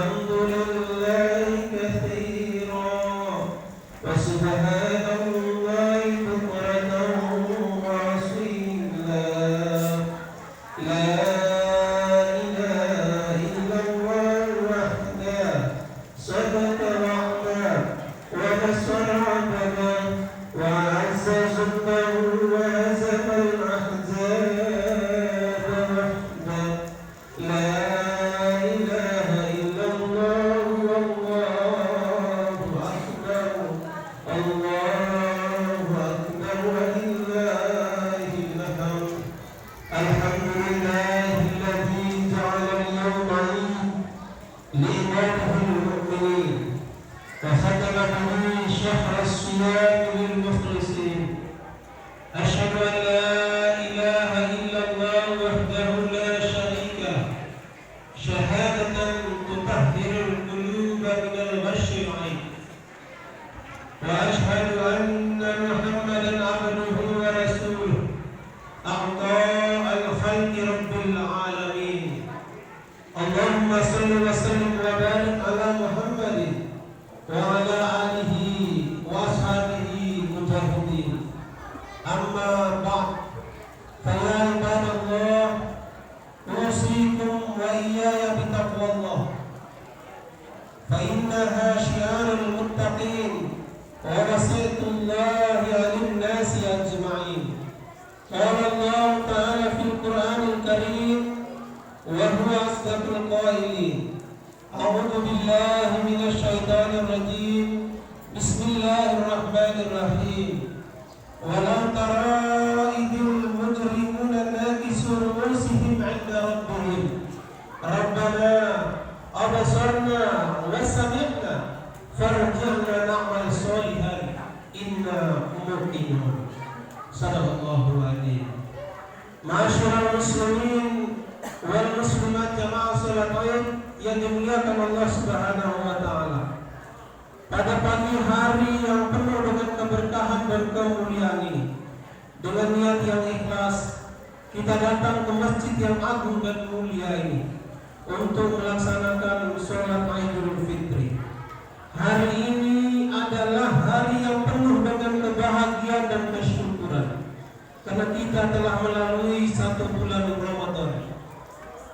والحمد لله كثيرا وسبحان الله بكرة وأصيلا لا إله إلا الله وحده صدق وعده ونصر عبده وأعز جنده وهزم الأحزاب وحده لا إله إلا الله والله أكبر الله أكبر ولله الحمد الحمد لله الذي جعل اليوم عيد لعباده المؤمنين وختم به شهر الصيام للمخلصين أشهد أن لا إله إلا الله وحده لا شريك له شهادة تطهر القلوب من الغش والعيب وأشهد أن محمدا عبده ورسوله أعطاء الخلق رب العالمين اللهم صل وسلم وبارك على محمد وعلى آله وأصحابه المجاهدين أما بعد فيا عباد الله أوصيكم وإياي بتقوى الله فإنها شعار المتقين ووصية الله للناس أجمعين قال الله تعالى في القرآن الكريم وهو أصدق القائلين أعوذ بالله من الشيطان الرجيم بسم الله الرحمن الرحيم ولو ترى إذ المجرمون ناكسوا رؤوسهم عند ربهم ربنا أبصرنا وسمعنا فارجعنا نعمل صالحا إنا موقنون صدق الله العظيم معاشر المسلمين والmuslimat jamaah salat Id yang dimuliakan Allah Subhanahu wa taala. Pada pagi hari yang penuh dengan keberkahan dan kemuliaan ini, dengan niat yang ikhlas, kita datang ke masjid yang agung dan mulia ini untuk melaksanakan sholat Idul Fitri. Hari ini adalah hari yang penuh dengan kebahagiaan dan kesyukuran, karena kita telah melalui satu bulan Ramadan.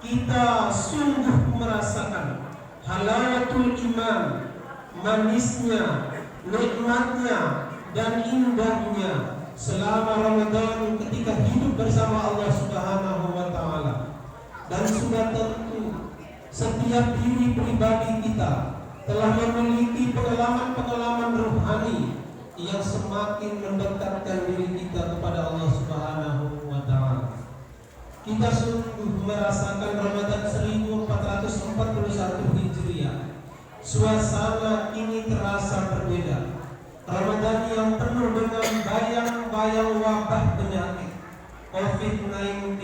Kita sungguh merasakan halawatul iman, manisnya, nikmatnya, dan indahnya selama Ramadan ketika hidup bersama Allah Subhanahu wa taala. Dan sudah tentu setiap diri pribadi kita telah memiliki pengalaman-pengalaman rohani yang semakin mendekatkan diri kita kepada Allah Subhanahu wa taala. Kita sungguh merasakan Ramadan 1441 Hijriah. Suasana ini terasa berbeda. Ramadan yang penuh dengan bayang-bayang wabah penyakit COVID-19.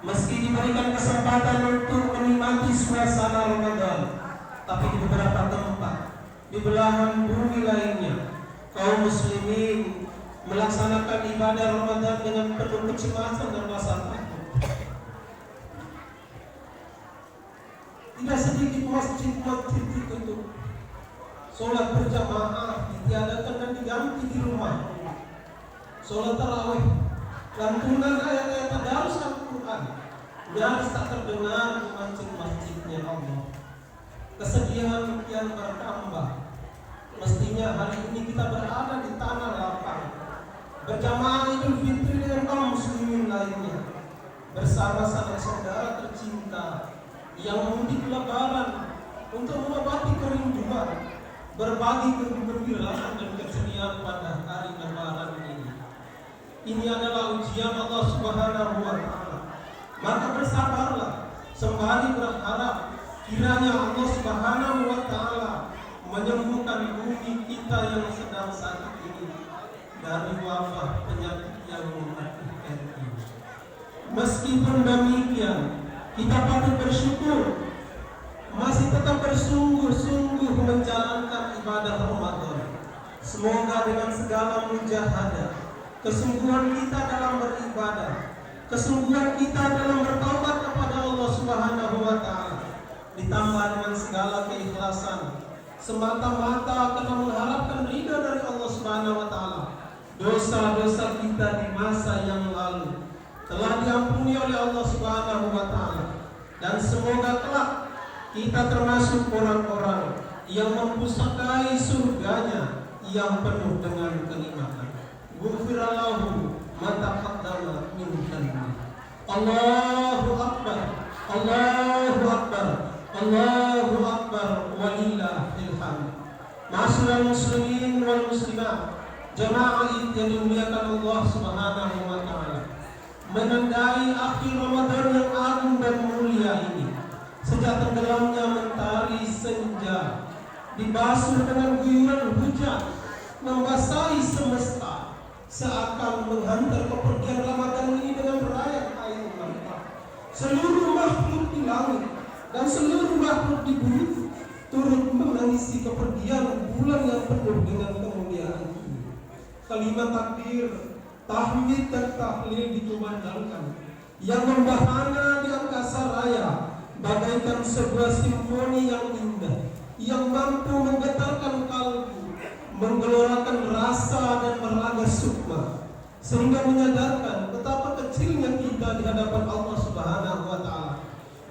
Meski diberikan kesempatan untuk menikmati suasana Ramadan, tapi di beberapa tempat di belahan bumi lainnya, kaum muslimin melaksanakan ibadah Ramadan dengan penuh kecemasan dan rasa takut. Tidak sedikit masjid-masjid ditutup, sholat berjamaah ditiadakan dan diganti di rumah. Sholat tarawih, lantunan ayat-ayat tadarus Al-Quran nyaris tak terdengar di masjid-masjidnya Allah. Kesedihan kian bertambah. Mestinya hari ini kita berada di tanah lapang, berjamaah Idul Fitri dengan kaum muslimin lainnya, bersama sanak saudara tercinta yang mudik lebaran untuk mengobati kerinduan, berbagi kegembiraan dan kesedihan pada hari lebaran ini. Ini adalah ujian Allah Subhanahu wa taala. Maka bersabarlah sembari berharap kiranya Allah Subhanahu wa taala menyembuhkan bumi kita yang sedang sakit ini dari wabah penyakit yang mematikan ini. Meskipun demikian, kita patut bersyukur masih tetap bersungguh-sungguh menjalankan ibadah Ramadan. Semoga dengan segala mujahadah, kesungguhan kita dalam beribadah, kesungguhan kita dalam bertaubat kepada Allah Subhanahu wa taala, ditambah dengan segala keikhlasan, semata-mata karena mengharapkan ridha dari Allah Subhanahu wa taala. Dosa-dosa kita di masa yang lalu telah diampuni oleh Allah Subhanahu wa taala, dan semoga kelak kita termasuk orang-orang yang mempusakai surganya yang penuh dengan kenikmatan. Ghufirallahu ma taqaddama min dhanbi. Allahu akbar, Allahu akbar, Allahu akbar, walillahil hamd. Ma'asyiral muslimin wal muslimat, jamaah yang dimuliakan Allah Subhanahu wa taala, menandai akhir Ramadan yang agung dan mulia ini, sejak tenggelamnya mentari senja, dibasuh dengan guyuran hujan, membasahi semesta, seakan menghantar kepergian Ramadan ini dengan berayap air mata. Seluruh makhluk di langit dan seluruh makhluk di bumi turut menangisi kepergian bulan yang penuh dengan kemuliaan ini. Kalimat takbir, tahmid dan tahlil dikumandangkan yang membahana di angkasa raya bagaikan sebuah simfoni yang indah, yang mampu menggetarkan kalbu, menggelorakan rasa dan meraga sukma, sehingga menyadarkan betapa kecilnya kita di hadapan Allah Subhanahu wa taala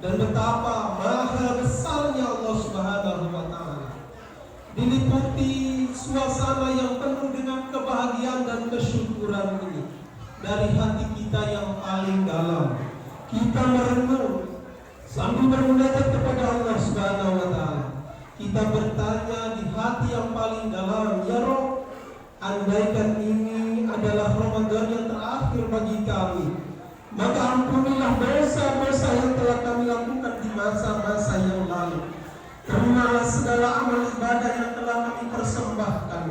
dan betapa maha besarnya Allah Subhanahu wa taala. Diliputi suasana yang penuh dengan kebahagiaan dan kesyukuran ini, dari hati kita yang paling dalam kita merenung sambil bermunajat kepada Allah Subhanahu wa taala. Kita bertanya di hati yang paling dalam, ya Rabb, andaikan ini adalah Ramadan yang terakhir bagi kami, maka ampunilah dosa-dosa yang telah kami lakukan di masa-masa yang lalu. Terimalah segala amal ibadah yang telah kami persembahkan,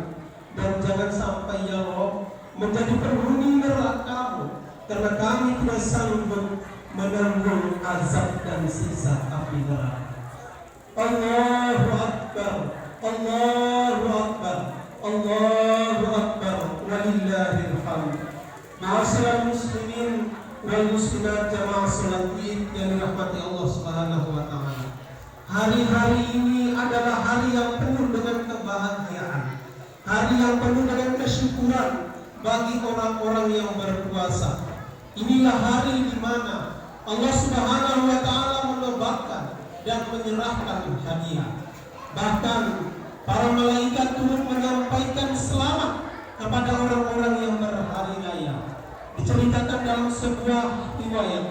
dan jangan sampai ya Rabb menjadi penghuni neraka-Mu, karena kami tidak sanggup menanggung azab dan siksa api neraka. Allahu akbar, Allahu akbar, Allahu akbar, walillahil hamd. Ma'asyiral muslimin wal muslimat, jamaah salat Id yang dirahmati Allah Subhanahu wa taala. Hari-hari ini adalah hari yang penuh dengan kebahagiaan, hari yang penuh dengan kesyukuran bagi orang-orang yang berpuasa. Inilah hari di mana Allah Subhanahu wa taala menobatkan dan menyerahkan hadiah. Bahkan para malaikat turut menyampaikan selamat kepada orang-orang yang berhari raya. Diceritakan dalam sebuah riwayat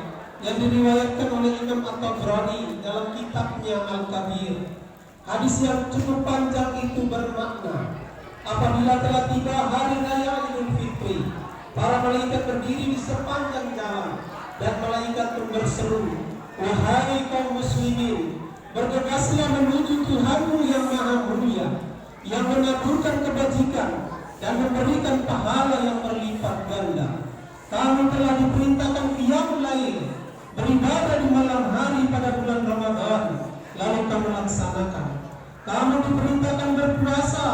yang diriwayatkan oleh Imam At-Tabrani dalam kitabnya Al-Kabir. Hadis yang cukup panjang itu bermakna, apabila telah tiba hari raya Idul Fitri, para malaikat berdiri di sepanjang jalan, dan malaikat pun berseru, wahai kaum muslimin, bergegaslah menuju Tuhanmu yang maha mulia, yang mengaburkan kebajikan dan memberikan pahala yang berlipat ganda. Kamu telah diperintahkan qiyamul lail, beribadah di malam hari pada bulan Ramadan, lalu kamu laksanakan. Kamu diperintahkan berpuasa,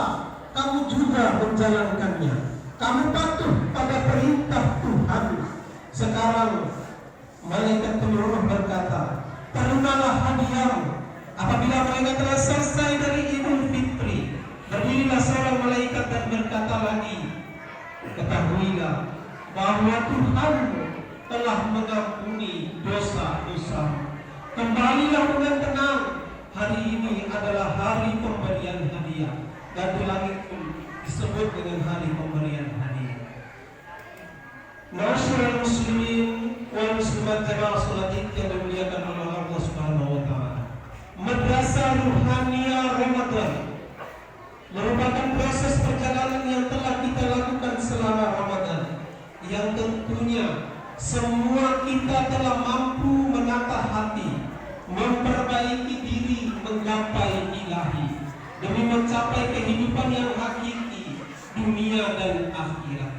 kamu juga menjalankannya. Kamu patuh pada perintah Tuhan. Sekarang malaikat penyuruh berkata, terimalah hadiahmu. Apabila mereka telah selesai dari Idul Fitri, berdirilah seorang malaikat dan berkata lagi, ketahuilah bahwa Tuhanmu telah mengampuni dosa-dosa. Kembalilah dengan tenang. Hari ini adalah hari pemberian hadiah, dan di langit pun disebut dengan hari pemberian hadiah. Ma'asyiral muslimin wal muslimat, jamaah salat Id yang dimuliakan oleh Allah Subhanahu wa taala. Madrasah Ruhaniyah Ramadan merupakan proses perjalanan yang telah kita lakukan selama Ramadan, yang tentunya semua kita telah mampu menata hati, memperbaiki diri, menggapai ilahi, demi mencapai kehidupan yang hakiki, dunia dan akhirat.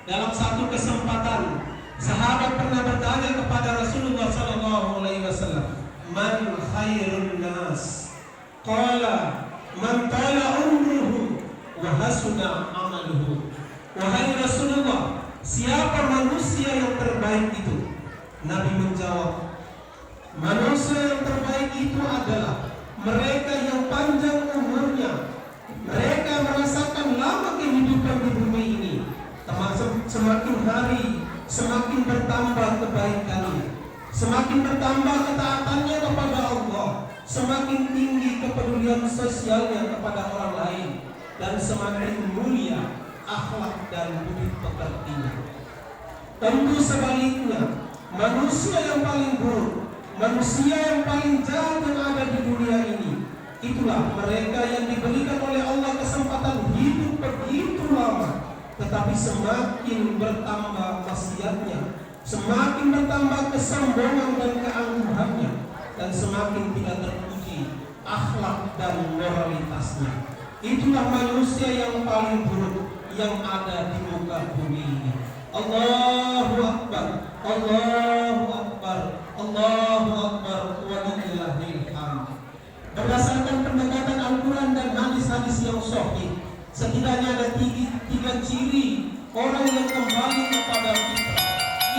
Dalam satu kesempatan, sahabat pernah bertanya kepada Rasulullah SAW, man khairun nas? Qala man tala umruhu wa hasuna amaluhu. Wahai Rasulullah, siapa manusia yang terbaik itu? Nabi menjawab, Manusia yang terbaik itu adalah mereka yang panjang umurnya. Mereka merasakan lama kehidupan di bumi ini. Termasuk semakin hari semakin bertambah kebaikannya, semakin bertambah ketaatannya kepada Allah, semakin tinggi kepedulian sosialnya kepada orang lain, dan semakin mulia akhlak dan budi pekertinya. Tentu sebaliknya, manusia yang paling buruk, manusia yang paling jahat yang ada di dunia ini, itulah mereka yang diberikan oleh Allah kesempatan hidup begitu lama, tetapi semakin bertambah maksiatnya, semakin bertambah kesombongan dan keangkuhannya, dan semakin tidak terpuji akhlak dan moralitasnya. Itulah manusia yang paling buruk yang ada di muka bumi ini. Allahu Akbar, Allahu Akbar, Allahu Akbar, walillahil hamd. Berdasarkan pendekatan Al-Quran dan hadis-hadis yang sahih, setidaknya ada tiga ciri orang yang kembali kepada fitrah.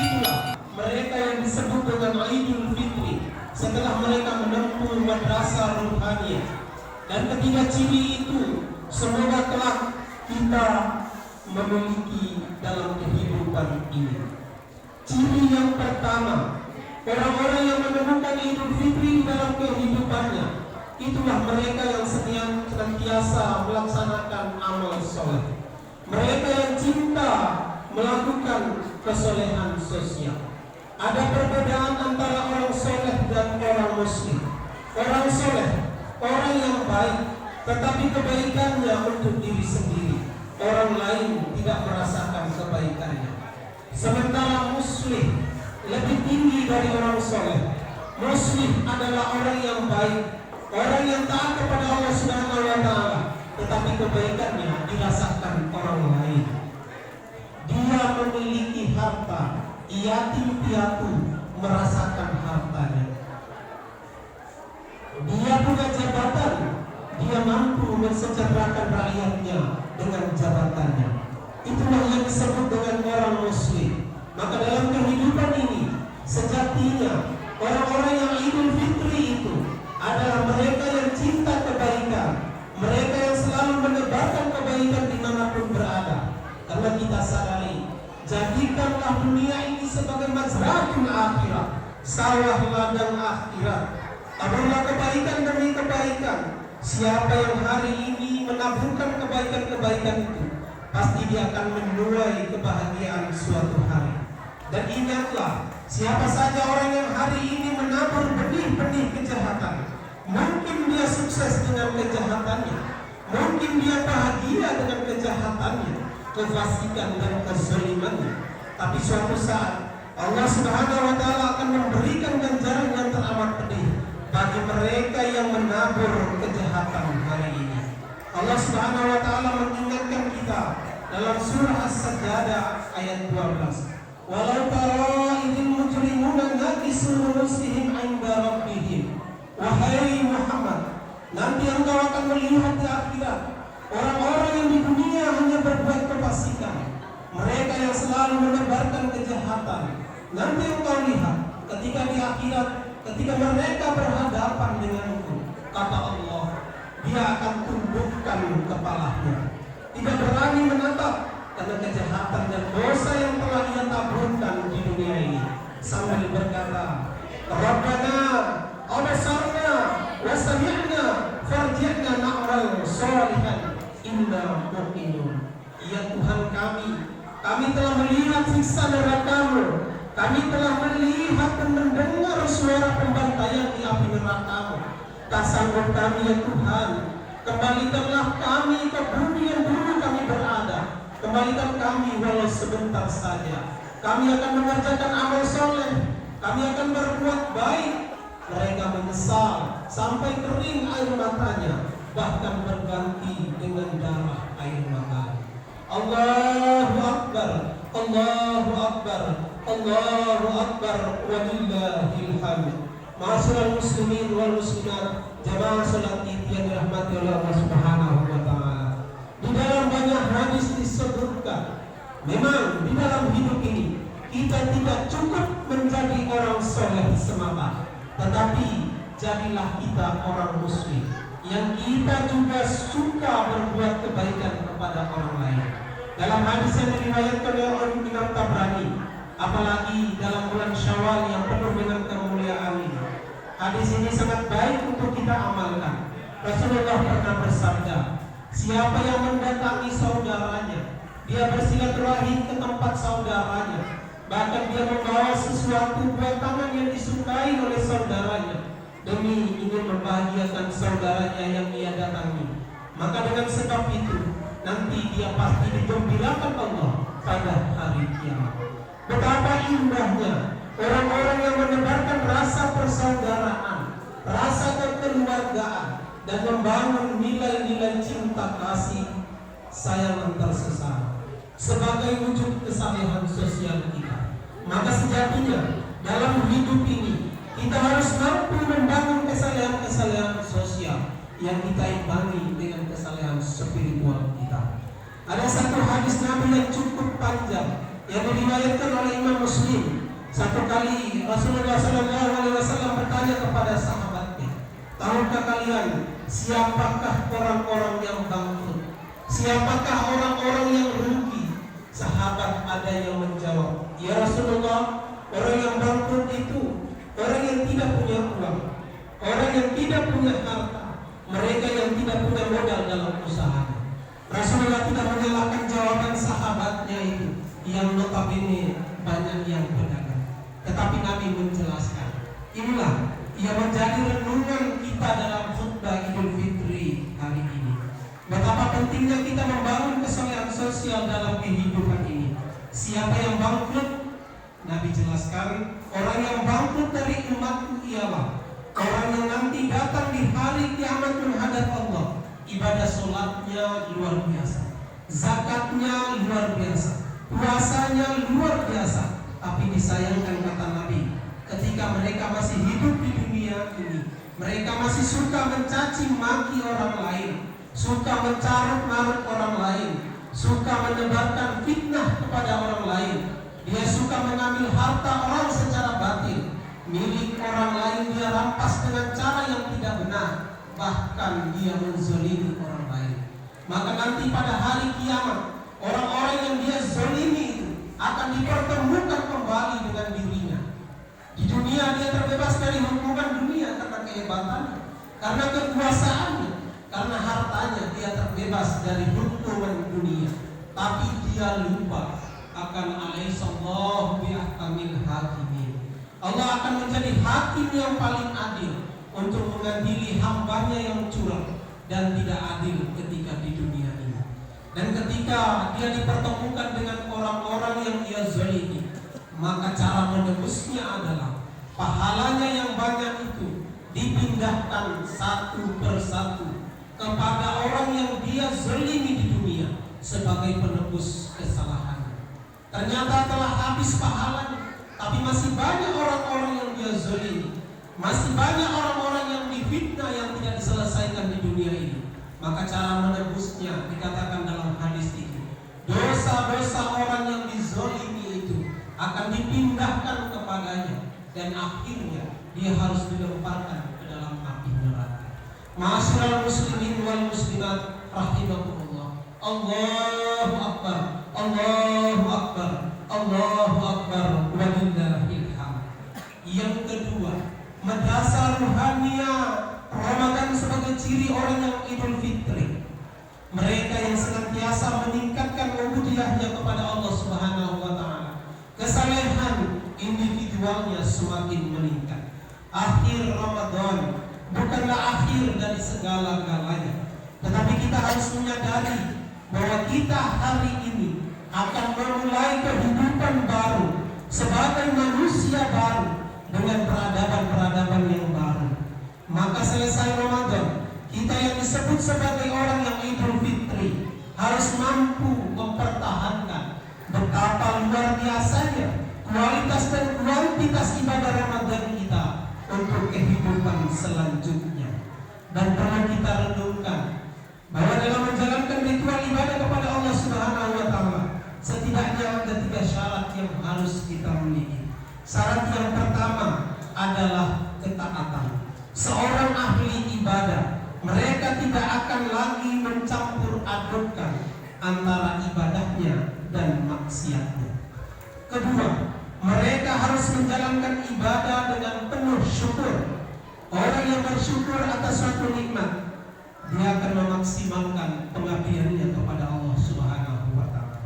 Itulah mereka yang disebut dengan Idul Fitri setelah mereka menempuh madrasah ruhaniyah. Dan ketiga ciri itu semoga kelak kita memiliki dalam kehidupan ini. Ciri yang pertama, orang-orang yang menemukan Idul Fitri dalam kehidupannya, itulah mereka yang senantiasa melaksanakan amal soleh. Mereka yang cinta melakukan kesolehan sosial. Ada perbedaan antara orang soleh dan orang muslim. Orang soleh, orang yang baik, tetapi kebaikannya untuk diri sendiri. Orang lain tidak merasakan kebaikannya. Sementara muslim lebih tinggi dari orang soleh. Muslim adalah orang yang baik, orang yang taat kepada Allah Subhanahu wa Ta'ala, tetapi kebaikannya dirasakan orang lain. Dia memiliki harta, yatim piatu merasakan hartanya. Dia punya jabatan, dia mampu mensejahterakan rakyatnya dengan jabatannya. Itulah yang disebut dengan orang muslim. Maka dalam kehidupan ini, sejatinya orang-orang yang Idul Fitri itu adalah mereka yang cinta kebaikan, mereka yang selalu menebarkan kebaikan dimanapun berada. Karena kita sadari, jadikanlah dunia ini sebagai mazratul akhirat, sawah ladang akhirat. Taburlah kebaikan demi kebaikan. Siapa yang hari ini menaburkan kebaikan-kebaikan itu, pasti dia akan menuai kebahagiaan suatu hari. Dan ingatlah, siapa saja orang yang hari ini menabur benih-benih kejahatan, mungkin dia sukses dengan kejahatannya, mungkin dia bahagia dengan kejahatannya, kefasikan dan kezalimannya. Tapi suatu saat Allah Subhanahu wa Ta'ala akan memberikan ganjaran yang teramat pedih bagi mereka yang menabur kejahatan hari ini. Allah Subhanahu wa Ta'ala mengingatkan kita dalam surah As-Sajdah ayat 12. Walau tara idil mujrimuna nakisu rusihim 'inda rabbihim. Wahai Muhammad, nanti engkau akan melihat di akhirat orang-orang yang di dunia hanya berbuat kefasikan, mereka yang selalu menebarkan kejahatan. Nanti engkau lihat ketika di akhirat, ketika mereka berhadapan denganku, kata Allah, dia akan tundukkan kepalanya, tidak berani menatap karena kejahatan dan dosa yang telah ia taburkan di dunia ini, sambil berkata, Rabbana abasarna wa sami'na farji'na na'mal sholihan inna mu'minun. Ya Tuhan kami telah melihat siksa neraka-Mu, kami telah melihat dan mendengar suara pembantaian di api neraka-Mu. Tak sanggup kami ya Tuhan, kembalikanlah kami ke bumi yang dulu kami berada. Kembalikan kami walau sebentar saja. Kami akan mengerjakan amal soleh, kami akan berbuat baik. Mereka menyesal sampai kering air matanya, bahkan berganti dengan darah air mata. Allahu Akbar, Allahu Akbar, Allahu Akbar, walillahil hamd. Ma'asyiral muslimin wal muslimat, jamaah salat Id yang dirahmati oleh Allah Subhanahu wa Ta'ala. Di dalam banyak hadis disebutkan, memang di dalam hidup ini kita tidak cukup menjadi orang soleh semata, tetapi jadilah kita orang muslim yang kita juga suka berbuat kebaikan kepada orang lain. Dalam hadis yang diriwayatkan oleh Imam Tabrani, apalagi dalam bulan Syawal yang penuh dengan kemuliaan ini, hadis ini sangat baik untuk kita amalkan. Rasulullah pernah bersabda, siapa yang mendatangi saudaranya, dia bersilaturahim ke tempat saudaranya, bahkan dia membawa sesuatu buatan yang disukai oleh saudaranya demi ingin membahagiakan saudaranya yang ia datangi, maka dengan sebab itu nanti dia pasti digembirakan Allah pada hari kiamat. Betapa indahnya orang-orang yang menebarkan rasa persaudaraan, rasa kekeluargaan, dan membangun nilai-nilai cinta kasih sayang antar sesama sebagai wujud kesalehan sosial kita. Maka sejatinya dalam hidup ini kita harus mampu membangun kesalehan-kesalehan sosial yang kita imbangi dengan kesalehan spiritual kita. Ada satu hadis Nabi yang cukup panjang yang diriwayatkan oleh Imam Muslim. Satu kali Rasulullah SAW bertanya kepada sahabatnya, tahukah kalian siapakah orang-orang yang bangkrut? Siapakah orang-orang yang rugi? Sahabat ada yang menjawab, ya Rasulullah, orang yang bangkrut itu orang yang tidak punya uang, orang yang tidak punya harta, mereka yang tidak punya modal dalam usahanya. Rasulullah tidak menyalahkan jawaban sahabatnya itu yang notabene banyak yang pedagang, tetapi Nabi menjelaskan, inilah yang menjadi renungan kita dalam khutbah Idul Fitri hari ini. Betapa pentingnya kita membangun kesalehan sosial dalam kehidupan ini. Siapa yang bangkrut? Nabi jelaskan, orang yang bangkrut dari umatku ialah orang yang nanti datang di hari kiamat menghadap Allah, ibadah sholatnya luar biasa, zakatnya luar biasa, puasanya luar biasa, tapi disayangkan kata Nabi, ketika mereka masih hidup di dunia ini, mereka masih suka mencaci maki orang lain, suka mencarut-marut orang lain, suka menebarkan fitnah kepada orang lain. Dia suka mengambil harta orang secara batil, milik orang lain dia rampas dengan cara yang tidak benar, bahkan dia menzalimi orang lain. Maka nanti pada hari kiamat, orang-orang yang dia zalimi itu akan dipertemukan kembali dengan dirinya. Di dunia dia terbebas dari hukuman dunia karena kehebatannya, karena kekuasaannya, karena hartanya dia terbebas dari hukuman dunia. Tapi dia lupa akan alaihissallahu biahkamil hakimin. Allah akan menjadi hakim yang paling adil untuk mengadili hambanya yang curang dan tidak adil ketika di dunia ini. Dan ketika dia dipertemukan dengan orang-orang yang ia zalimi, maka cara menebusnya adalah pahalanya yang banyak itu dipindahkan satu persatu kepada orang yang dia zalimi di dunia sebagai penebus kesalahan. Ternyata telah habis pahalanya, tapi masih banyak orang-orang yang dia zalimi, masih banyak orang-orang yang difitnah yang tidak diselesaikan di dunia ini. Maka cara menebusnya dikatakan dalam hadis ini, dosa-dosa orang yang dizalimi itu akan dipindahkan kepadanya, dan akhirnya dia harus dilemparkan ke dalam api neraka. Ma'asyiral muslimin wal muslimat rahimakumullah. Allahu akbar, Allahu akbar, Allahu akbar, walillahil hamd. Yang kedua, madrasah ruhaniyah Ramadan sebagai ciri orang yang Idul Fitri. Mereka yang senantiasa meningkatkan ubudiyahnya kepada Allah Subhanahu wa taala. Kesalehan individualnya semakin meningkat. Akhir Ramadan bukanlah akhir dari segala-galanya, tetapi kita harus menyadari bahwa kita hari ini akan memulai kehidupan baru sebagai manusia baru dengan peradaban-peradaban yang baru. Maka selesai Ramadan, kita yang disebut sebagai orang yang Idul Fitri harus mampu mempertahankan betapa luar biasanya kualitas dan kuantitas ibadah Ramadan kita untuk kehidupan selanjutnya. Dan perlu kita renungkan bahwa dalam menjalankan ritual ibadah kepada Allah Subhanahu wa taala, setidaknya ada 3 syarat yang harus kita miliki. Syarat yang pertama adalah ketaatan. Seorang ahli ibadah, mereka tidak akan lagi mencampur adukkan antara ibadahnya dan maksiatnya. Kedua, mereka harus menjalankan ibadah dengan penuh syukur. Orang yang bersyukur atas suatu nikmat, dia akan memaksimalkan pengabdiannya kepada Allah Subhanahu wa Ta'ala.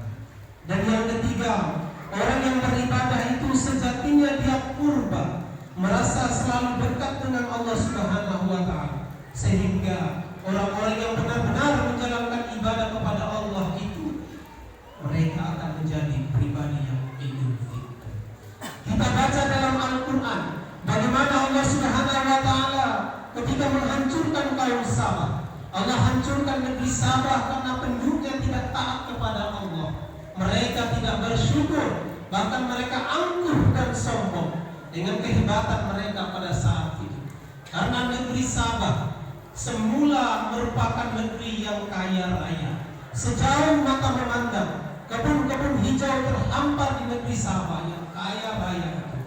Dan yang ketiga, orang yang beribadah itu sejatinya dia purba, merasa selalu dekat dengan Allah Subhanahu wa Ta'ala, sehingga orang-orang yang benar-benar menjalankan ibadah kepada Allah itu, mereka akan menjadi pribadi yang Idul Fitri. Kita baca dalam Al-Quran bagaimana Allah Subhanahu wa Ta'ala ketika menghancurkan kaum Sabah. Allah hancurkan negeri Sabah karena penduduknya tidak taat kepada Allah. Mereka tidak bersyukur, bahkan mereka angkuh dan sombong dengan kehebatan mereka pada saat itu. Karena negeri Sabah semula merupakan negeri yang kaya raya. Sejauh mata memandang, kebun-kebun hijau terhampar di negeri Sabah yang kaya raya itu.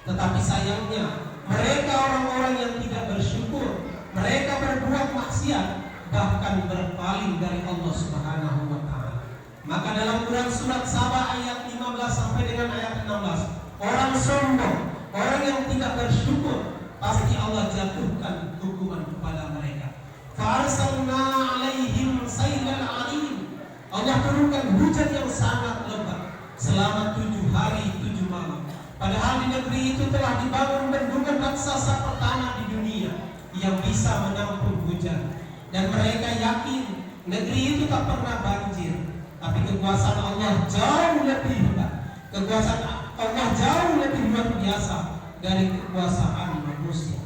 Tetapi sayangnya, mereka orang-orang yang tidak bersyukur, mereka berbuat maksiat, bahkan berpaling dari Allah Subhanahu wa Ta'ala. Maka dalam Quran surat Sabah ayat 15 sampai dengan ayat 16, orang sombong, orang yang tidak bersyukur, pasti Allah jatuhkan hukuman kepada mereka. Fa'arsalna 'alaihim sailal 'arim. Allah turunkan hujan yang sangat lebat selama 7 hari 7 malam. Padahal di negeri itu telah dibangun bendungan raksasa pertama di dunia yang bisa menampung hujan. Dan mereka yakin negeri itu tak pernah banjir. Tapi kekuasaan Allah jauh lebih hebat. Kekuasaan Allah jauh lebih luar biasa dari kekuasaan manusia.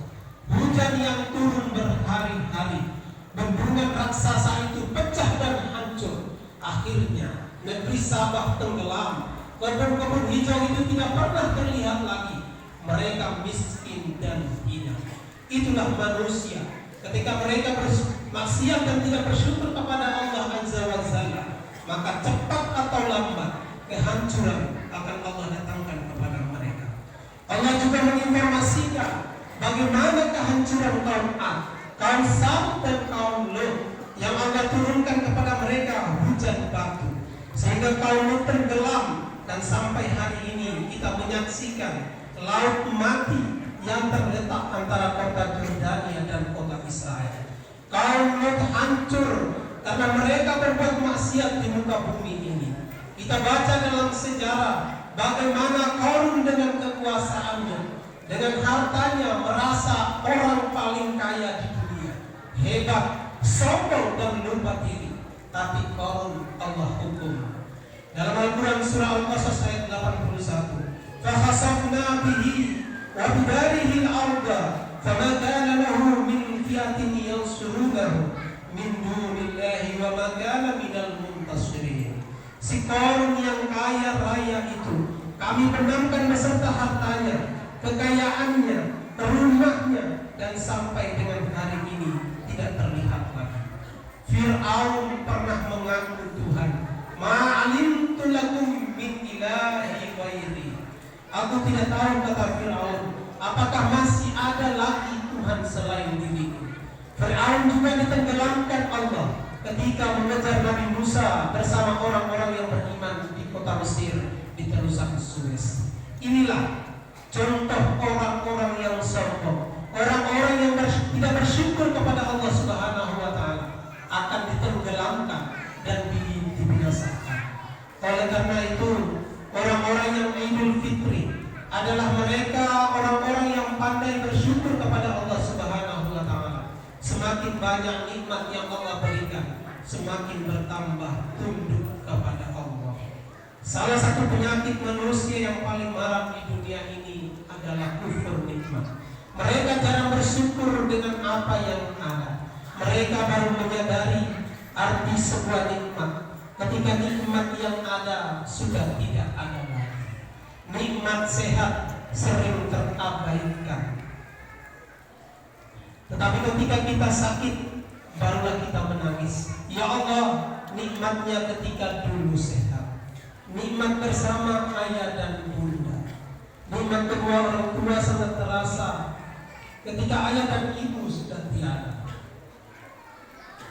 Hujan yang turun berhari-hari, bendungan raksasa itu pecah dan hancur. Akhirnya negeri Sabah tenggelam. Kebun-kebun hijau itu tidak pernah terlihat lagi. Mereka miskin dan hina. Itulah manusia. Ketika mereka bermaksiat dan tidak bersyukur kepada Allah Azza wa Jalla, maka cepat atau lambat kehancuran akan Allah datangkan kepada mereka. Allah juga menginformasikan bagaimana kehancuran kaum Ad, kaum Sam dan kaum Lut yang Allah turunkan kepada mereka hujan batu sehingga kaum Lut tenggelam. Dan sampai hari ini kita menyaksikan laut mati yang terletak antara kota Jordania dan kota Israel. Kaum Lut hancur karena mereka berbuat maksiat di muka bumi ini. Kita baca dalam sejarah bagaimana Qarun dengan kekuasaannya, dengan hartanya merasa orang paling kaya di dunia, hebat, sombong dan lupa diri. Tapi Qarun Allah hukum. Dalam Al-Quran surah Al-Qasas ayat 81, فَخَسَفْنَا بِهِ وَبِدَارِهِ الْأَرْضَ فَمَا كَانَ لَهُ مِنْ فِيَةٍ يَنْصُرُونَهُ مِنْ دُونِ اللَّهِ وَمَا كَانَ مِنَ الْمُنْتَصِرِينَ. Si Qarun yang kaya raya itu kami benamkan beserta hartanya, kekayaannya, rumahnya, dan sampai dengan hari ini tidak terlihat lagi. Fir'aun pernah mengaku Tuhan, ma'alimtu lakum min ilahi ghairi. Aku tidak tahu, kata Fir'aun, apakah masih ada lagi Tuhan selain diriku. Fir'aun juga ditenggelamkan Allah ketika mengejar Nabi Musa bersama orang-orang yang beriman di kota Mesir di terusan Suez. Inilah contoh orang-orang yang sombong, orang-orang yang tidak bersyukur kepada Allah Subhanahu wa Ta'ala akan ditenggelamkan dan dibinasakan. Oleh karena itu, orang-orang yang Idul Fitri adalah mereka orang-orang yang pandai bersyukur kepada Allah Subhanahu wa Ta'ala. Semakin banyak nikmat yang Allah berikan, semakin bertambah tunduk kepada Allah. Salah satu penyakit manusia yang paling marak di dunia ini adalah kufur nikmat. Mereka jarang bersyukur dengan apa yang ada. Mereka baru menyadari arti sebuah nikmat ketika nikmat yang ada sudah tidak ada lagi. Nikmat sehat sering terabaikan. Tetapi ketika kita sakit, barulah kita menangis. Ya Allah, nikmatnya ketika dulu sehat, nikmat bersama ayah dan bunda, nikmat kedua orang tua sangat terasa. ketika ayah dan ibu sudah tiada.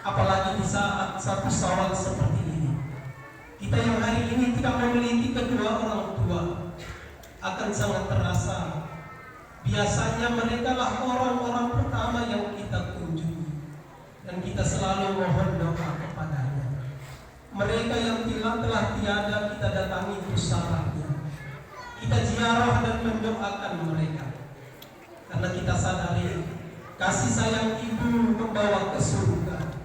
Apalagi di saat satu Syawal seperti ini, kita yang hari ini tidak memiliki kedua orang tua akan sangat terasa. Biasanya mereka lah orang-orang pertama yang kita kunjungi, dan kita selalu mohon doa kepadanya. Mereka yang telah tiada kita datangi pusaranya, kita ziarah dan mendoakan mereka, karena kita sadari kasih sayang ibu membawa ke surga.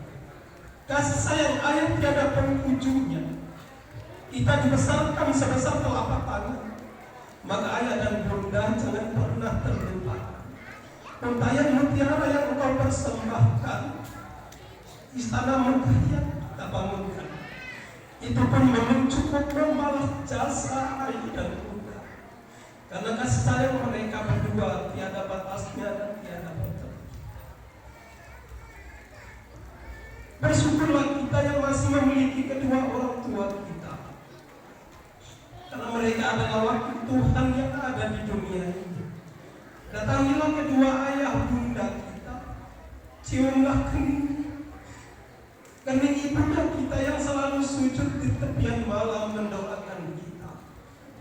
Kasih sayang ayah tiada penghujungnya. Kita dibesarkan sebesar telapak tangan, maka ayah dan bunda jangan pernah terlupakan. Untayan mutiara yang engkau persembahkan, istana megah yang kita bangunkan, itu pun belum cukup membalas jasa ayah dan bunda. Karena kasih sayang mereka berdua tiada batasnya dan tiada batas. Bersyukurlah kita yang masih memiliki kedua orang tua kita, karena mereka adalah wakil Tuhan yang ada di dunia ini. Datangilah kedua ayah bunda kita, ciumlah kening ibunda kita yang selalu sujud di tepian malam mendoakan kita.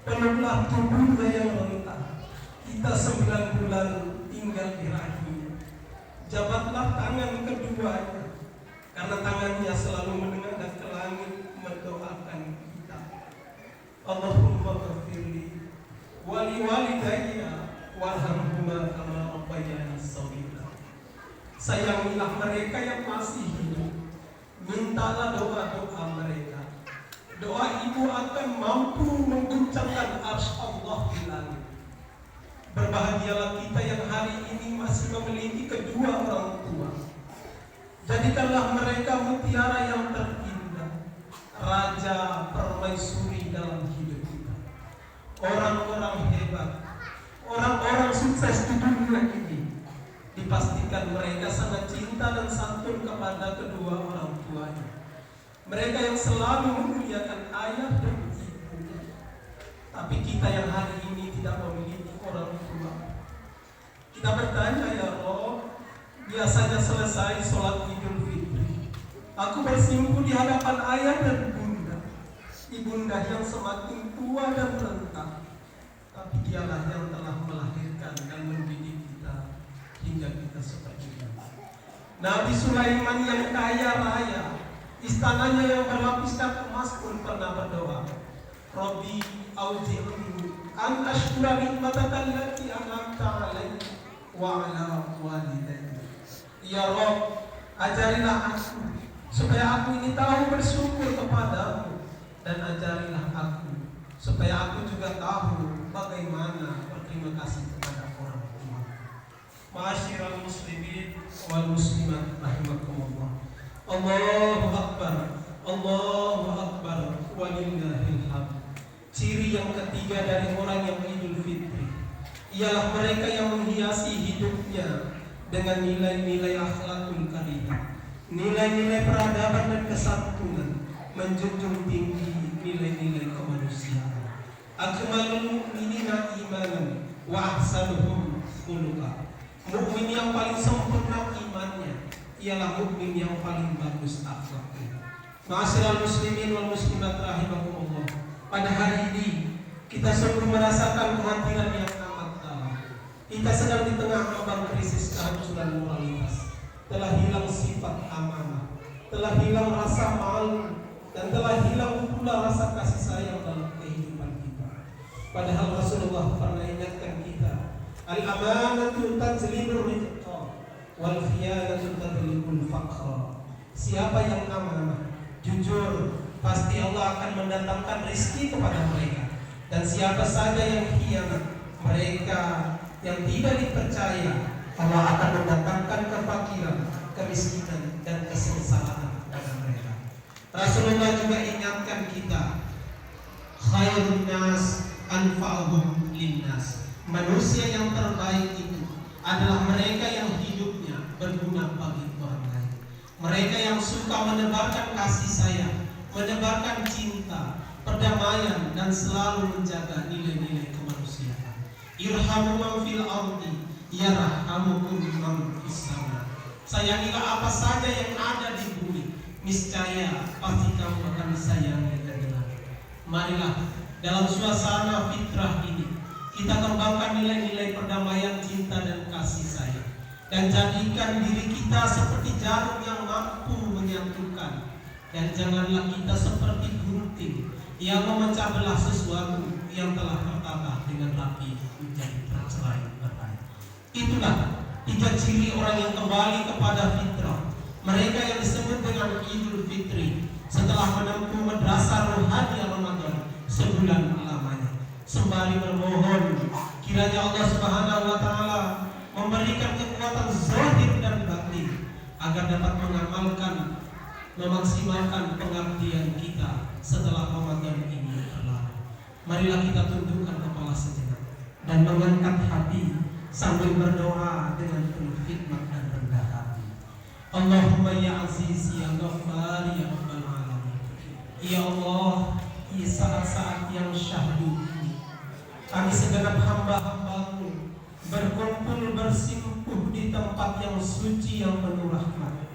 Peluklah tubuhnya yang rentah, kita 9 bulan tinggal di rahimnya. Jabatlah tangan keduanya, karena tangannya selalu menengadah ke langit mendoakan kita. Allahumma ghafirli wali walidayya warhamhuma kama rabbayani shaghira. Sayangilah mereka yang masih hidup, mintalah doa-doa mereka. Doa ibu akan mampu mengguncangkan arsy Allah di langit. Berbahagialah kita yang hari ini masih memiliki kedua orang tua. Jadikanlah mereka mutiara yang terindah, raja permaisuri dalam hidup kita. Orang-orang hebat, orang-orang sukses di dunia ini, dipastikan mereka sangat cinta dan santun kepada kedua orang tuanya. Mereka yang selalu memuliakan ayah dan ibunya. Tapi kita yang hari ini tidak memiliki orang tua, kita bertanya, ya Allah, biasanya selesai sholat Idul Fitri, aku bersimpuh di hadapan ayah dan bunda, ibunda yang semakin tua dan renta, tapi dialah yang telah melahirkan dan mendidik kita hingga kita seperti ini. Nabi Sulaiman yang kaya raya, istananya yang berlapiskan emas pun pernah berdoa, Rabbi auzi'ni an ashkura nikmataka allati an'amta 'alayya wa 'ala walidayya. Ya Rabb, ajarilah aku supaya aku ini tahu bersyukur kepadamu, dan ajarilah aku supaya aku juga tahu bagaimana berterima kasih kepada orang tua. Ma'asyiral muslimin wal muslimat rahimakumullah. Allahu akbar, Allahu akbar, walillahil hamd. Ciri yang ketiga dari orang yang Idul Fitri ialah mereka yang menghiasi hidupnya dengan nilai-nilai akhlakul karimah, nilai-nilai peradaban dan kesantunan, menjunjung tinggi nilai-nilai kemanusiaan. Akmalul mu'minina imanan wa ahsanuhum khuluqa. Mukmin yang paling sempurna imannya ialah mukmin yang paling bagus akhlaknya. Ma'asyiral muslimin wal muslimat rahimakumullah. Pada hari ini kita sungguh merasakan kehadiran yang amat dalam. Kita sedang di tengah ambang krisis kehancuran moralitas. Telah hilang sifat amanah, telah hilang rasa malu, dan telah hilang pula rasa kasih sayang dalam kehidupan kita. Padahal Rasulullah pernah ingatkan kita, al-amanatu tajlibur rizqa wal khiyanatu tadlibul faqra. Siapa yang amanah, jujur, pasti Allah akan mendatangkan rezeki kepada mereka. Dan siapa saja yang khianat, mereka yang tidak dipercaya, Allah akan mendatangkan kefakiran, kemiskinan, dan kesengsaraan kepada mereka. Rasulullah juga ingatkan kita, khairun nas anfa'uhum linnas. Manusia yang terbaik itu adalah mereka yang hidupnya berguna bagi orang lain. Mereka yang suka menebarkan kasih sayang, menebarkan cinta, perdamaian, dan selalu menjaga nilai-nilai kemanusiaan. Irhamu man fil ardi Ya rahamukum man fis sama. Sayangilah apa saja yang ada di bumi, niscaya pasti kamu akan disayangi dari langit. Marilah dalam suasana fitrah ini kita kembangkan nilai-nilai perdamaian, cinta dan kasih sayang, dan jadikan diri kita seperti jarum yang mampu menyatukan, dan janganlah kita seperti gunting yang memecah belah sesuatu yang telah tertata dengan rapi menjadi tercerai-berai. Itulah 3 ciri orang yang kembali kepada fitrah, mereka yang disebut dengan Idul Fitri setelah menempuh madrasah rohani Ramadan sebulan lamanya. Sembari bermohon kiranya Allah Subhanahu wa taala memberikan kekuatan zahir dan batin agar dapat mengamalkan, memaksimalkan pengabdian kita setelah Ramadan ini berlalu. Marilah kita tundukkan kepala sejenak dan mengangkat hati sambil berdoa dengan penuh hikmat dan rendah hati. Allahumma ya aziz ya ghaffar ya rabbal alamin. Ya Allah, di saat-saat yang syahdu ini kami segenap hamba-hambamu berkumpul bersimpuh di tempat yang suci yang penuh rahmat,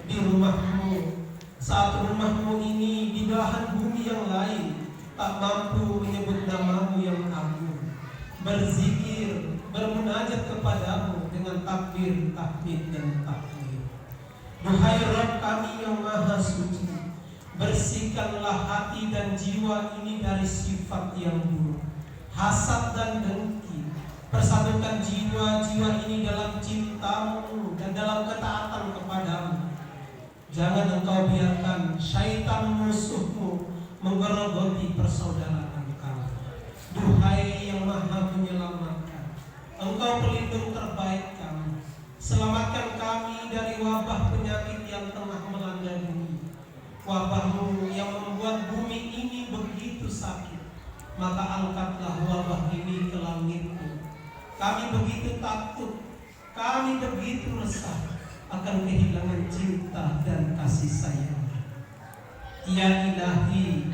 di rumahmu. Saat rumahmu ini di belahan bumi yang lain tak mampu menyebut namamu yang agung, berzikir, bermunajat kepadamu dengan takbir, tahmid dan takbir. Duhai Rabb kami yang maha suci, bersihkanlah hati dan jiwa ini dari sifat yang buruk, hasad dan dengki. Persatukan jiwa-jiwa ini dalam cintamu dan dalam ketaatan kepadamu. Jangan engkau biarkan syaitan musuhmu menggerogoti persaudaraan kami. Duhai yang maha menyelamatkan, engkau pelindung terbaik kami. Selamatkan kami dari wabah penyakit yang tengah melanda bumi. Wabahmu yang membuat bumi ini begitu sakit, maka angkatlah wabah ini ke langitmu. Kami begitu takut, kami begitu resah akan kehilangan cinta dan kasih sayang. Ya Ilahi,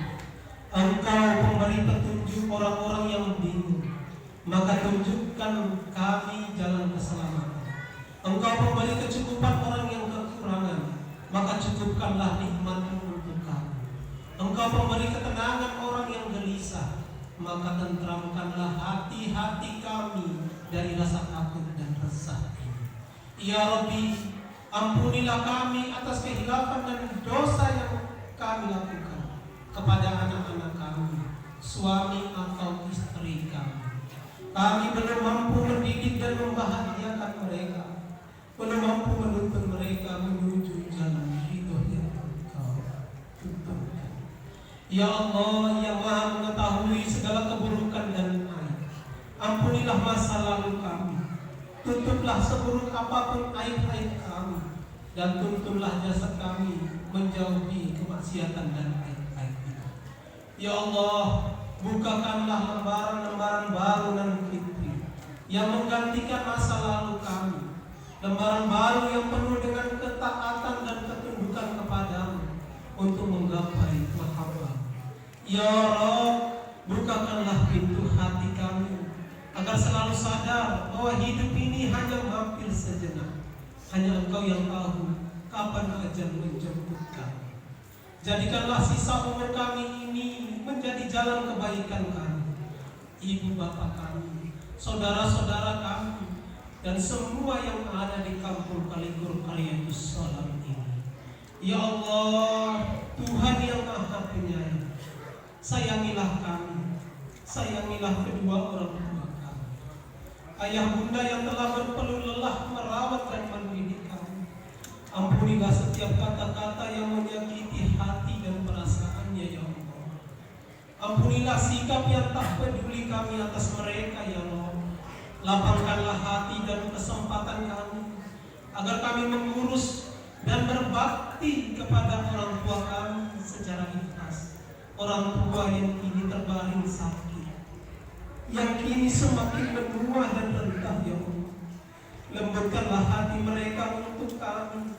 Engkau pemberi petunjuk orang-orang yang bingung, maka tunjukkan kami jalan keselamatan. Engkau pemberi kecukupan orang yang kekurangan, maka cukupkanlah nikmat-Mu untuk kami. Engkau pemberi ketenangan orang yang gelisah, maka tentramkanlah hati-hati kami dari rasa takut dan resah ini. Ya Rabbi, ampunilah kami atas kehilafan dan dosa yang kami lakukan kepada anak-anak kami, suami atau istri kami. Kami belum mampu mendidik dan membahagiakan mereka, belum mampu menuntun mereka menuju jalan ridho yang Engkau tuntunkan. Ya Allah yang maha mengetahui segala keburukan dan aib, ampunilah masa lalu kami, tutuplah seburuk apapun aib-aib kami, dan tuntunlah jasad kami menjauhi kemaksiatan dan aib-aib itu. Ya Allah, bukakanlah lembaran-lembaran baru dan fitri yang menggantikan masa lalu kami, lembaran baru yang penuh dengan ketaatan dan ketundukan kepadamu untuk menggapai mahabbah. Ya Rabb, bukakanlah pintu hati kami agar selalu sadar bahwa hidup ini hanya mampir sejenak. Hanya Engkau yang tahu kapan ajal menjemput kami. Jadikanlah sisa umur kami ini menjadi jalan kebaikan kami, ibu bapak kami, saudara-saudara kami, dan semua yang ada di kampung Kaligur Qaryatus Salam ini. Ya Allah, Tuhan yang maha penyayang, sayangilah kami, sayangilah kedua orang tua kami, ayah bunda yang telah berpeluh lelah merawat dan mendidik kami. Ampunilah setiap kata-kata yang menyakiti hati dan perasaannya, ya Allah. Ampunilah sikap yang tak peduli kami atas mereka, ya Allah. Lapangkanlah hati dan kesempatan kami agar kami mengurus dan berbakti kepada orang tua kami secara ikhlas. Orang tua yang kini terbaring sakit, yang kini semakin menua dan rentah, ya Allah. Lembutkanlah hati mereka untuk kami,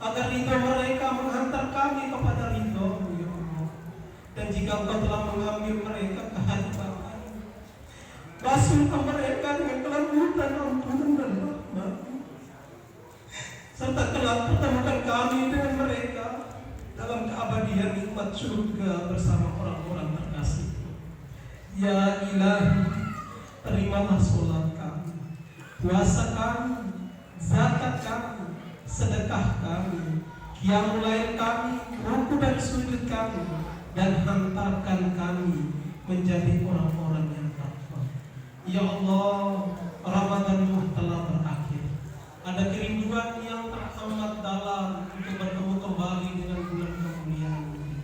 agar ridho mereka menghantar kami kepada ridho-Mu, ya Allah. Dan jika Engkau telah mengambil mereka ke hadirat, basuhkan mereka dengan kelembutan, ampunan dan Allah, pertemukan kami dengan mereka dalam keabadian nikmat surga bersama orang-orang terkasih. Ya Ilahi, terimalah sholat kami, puasa kami, zakat kami, sedekah kami, qiyamul lail kami, ruku dan sujud kami, dan hantarkan kami menjadi orang-orang yang takwa. Ya Allah, Ramadan telah berakhir. Ada kerinduan yang teramat dalam untuk bertemu kembali dengan bulan kemuliaan ini.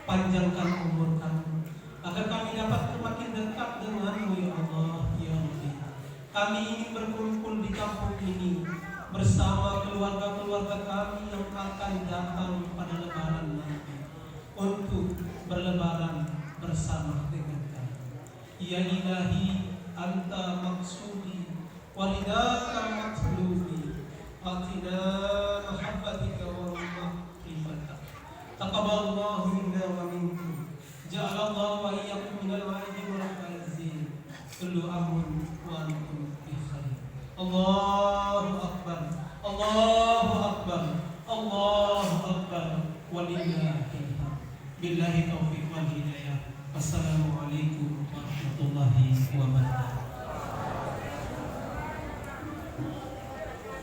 Panjangkan umur kami, agar kami dapat semakin dekat dengan-Mu ya Allah, ya Rabbi. Kami ingin berkumpul di kampung ini bersama keluarga-keluarga kami yang akan datang pada lebaran nanti untuk berlebaran bersama dengan kami. Ya Ilahi, Anta maksudi walidaka matlubi, atina mahabbatika wa ma'rifatak. Taqabbalallahu minna wa minkum. Ja'alallahu wa iyyakum minal aidin wal faizin. Kullu amun wa antum bi khair. Allahu akbar. Allahu akbar. Allahu akbar. Walillahil hamd. Billahi taufiq wal hidayah. Wassalamualaikum warahmatullahi wabarakatuh.